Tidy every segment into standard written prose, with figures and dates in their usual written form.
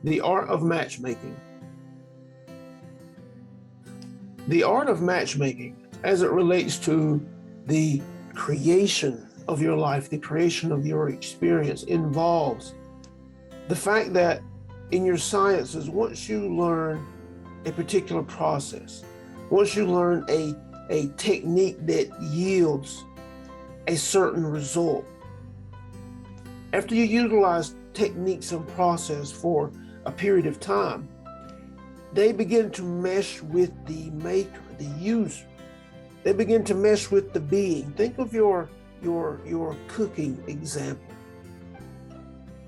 The art of matchmaking. The art of matchmaking, as it relates to the creation of your life, the creation of your experience, involves the fact that in your sciences, once you learn a particular process, once you learn a technique that yields a certain result, after you utilize techniques and process for a period of time, they begin to mesh with the maker, the user. They begin to mesh with the being. Think of your cooking example.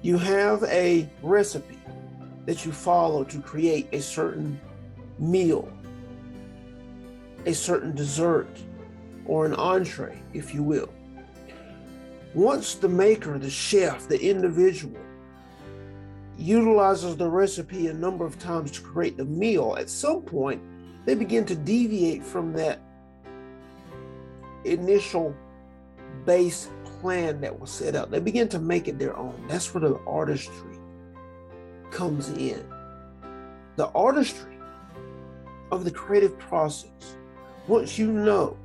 You have a recipe that you follow to create a certain meal, a certain dessert, or an entree, if you will. Once the maker, the chef, the individual, utilizes the recipe a number of times to create the meal, at some point, they begin to deviate from that initial base plan that was set out. They begin to make it their own. That's where the artistry comes in. The artistry of the creative process. Once you know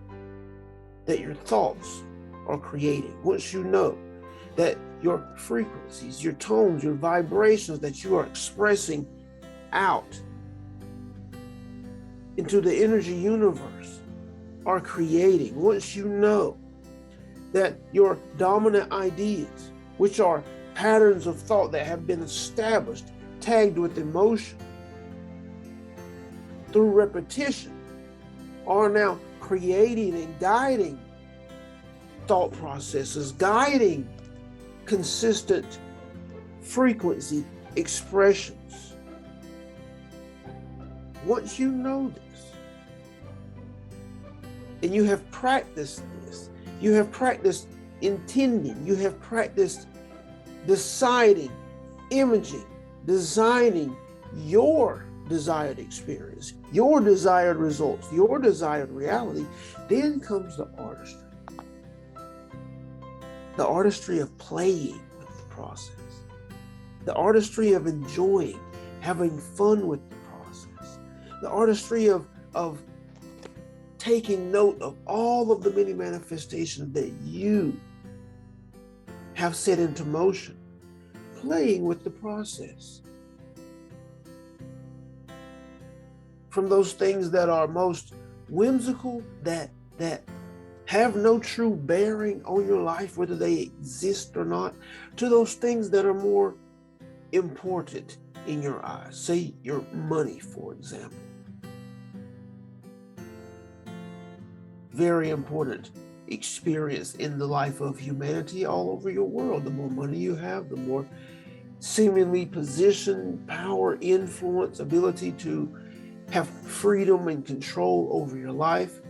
that your thoughts are creating, once you know that your frequencies, your tones, your vibrations that you are expressing out into the energy universe are creating, once you know that your dominant ideas, which are patterns of thought that have been established, tagged with emotion through repetition, are now creating and guiding thought processes, guiding consistent frequency expressions. Once you know this, and you have practiced this, you have practiced intending, you have practiced deciding, imaging, designing your desired experience, your desired results, your desired reality, then comes the artistry. The artistry of playing with the process. The artistry of enjoying, having fun with the process. The artistry of taking note of all of the many manifestations that you have set into motion, playing with the process. From those things that are most whimsical, that have no true bearing on your life, whether they exist or not, to those things that are more important in your eyes. Say your money, for example. Very important experience in the life of humanity all over your world. The more money you have, the more seemingly position, power, influence, ability to have freedom and control over your life,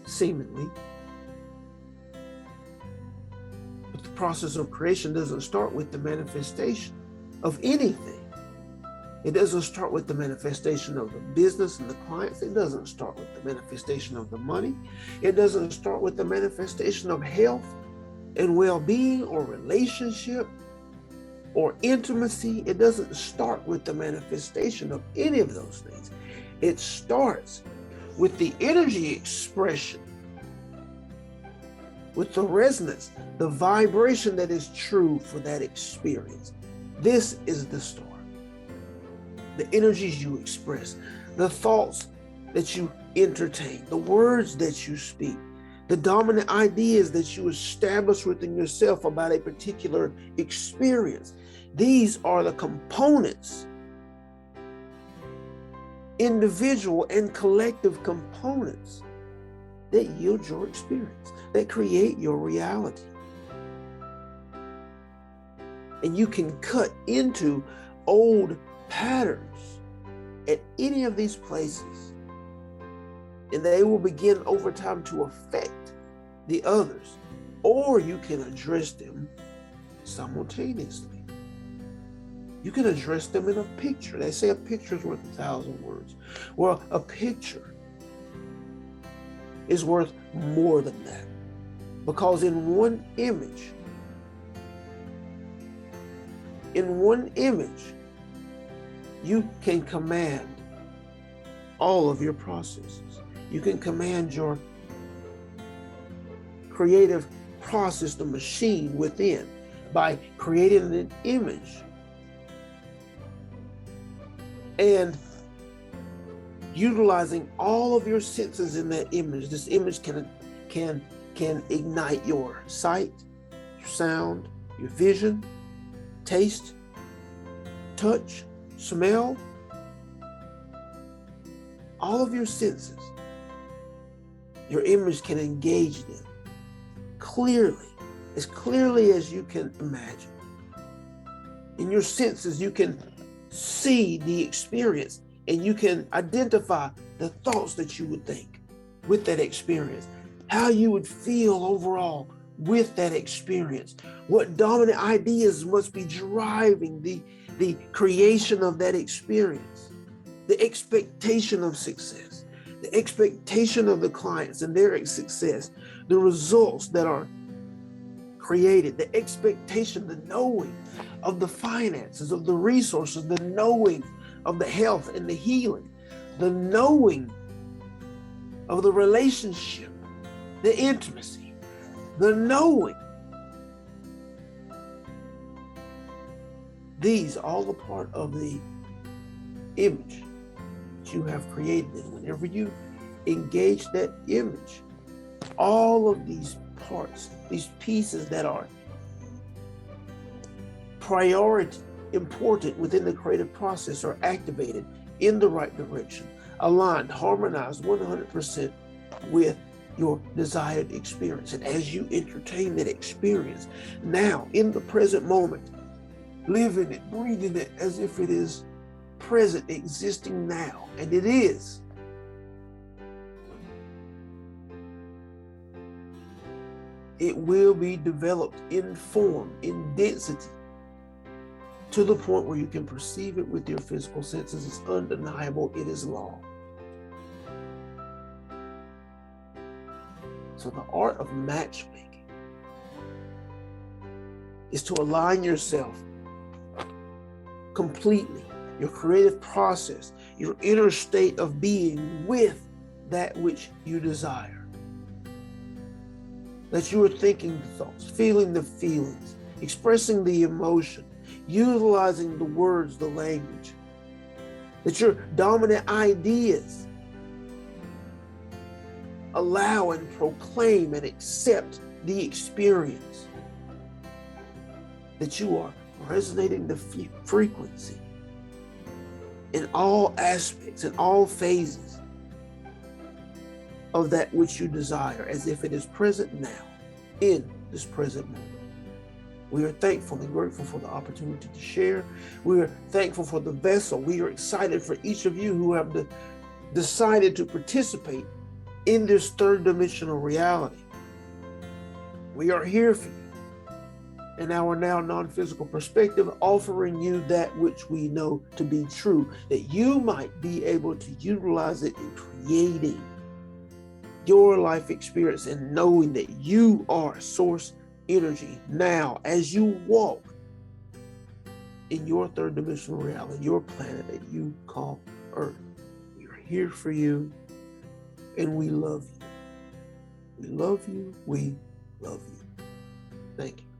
seemingly. But the process of creation doesn't start with the manifestation of anything. It doesn't start with the manifestation of the business and the clients. It doesn't start with the manifestation of the money. It doesn't start with the manifestation of health and well-being or relationship or intimacy. It doesn't start with the manifestation of any of those things. It starts with the energy expression, with the resonance, the vibration that is true for that experience. This is the start. The energies you express, the thoughts that you entertain, the words that you speak, the dominant ideas that you establish within yourself about a particular experience. These are the components, individual and collective components, that yield your experience, that create your reality. And you can cut into old patterns at any of these places, and they will begin over time to affect the others, or you can address them simultaneously. You can address them in a picture. They say a picture is worth 1,000 words. Well, a picture is worth more than that, because in one image, you can command all of your processes. You can command your creative process, the machine within, by creating an image and utilizing all of your senses in that image. This image can ignite your sight, your sound, your vision, taste, touch, smell, all of your senses. Your image can engage them clearly, as clearly as you can imagine. In your senses, you can see the experience and you can identify the thoughts that you would think with that experience, how you would feel overall with that experience, what dominant ideas must be driving the creation of that experience, the expectation of success, the expectation of the clients and their success, the results that are created, the expectation, the knowing of the finances, of the resources, the knowing of the health and the healing, the knowing of the relationship, the intimacy, the knowing. These all are part of the image that you have created. And whenever you engage that image, all of these parts, these pieces that are priority important within the creative process are activated in the right direction, aligned, harmonized 100% with your desired experience. And as you entertain that experience, now in the present moment, living it, breathing it as if it is present, existing now, and it is. It will be developed in form, in density, to the point where you can perceive it with your physical senses. It's undeniable. It is law. So the art of matchmaking is to align yourself completely, your creative process, your inner state of being with that which you desire. That you are thinking the thoughts, feeling the feelings, expressing the emotion, utilizing the words, the language. That your dominant ideas allow and proclaim and accept the experience. That you are resonating the frequency in all aspects, in all phases of that which you desire, as if it is present now, in this present moment. We are thankful and grateful for the opportunity to share. We are thankful for the vessel. We are excited for each of you who have decided to participate in this third dimensional reality. We are here for you in our now non-physical perspective, offering you that which we know to be true, that you might be able to utilize it in creating your life experience and knowing that you are source energy now as you walk in your third dimensional reality, your planet that you call Earth. We are here for you and we love you. We love you. We love you. Thank you.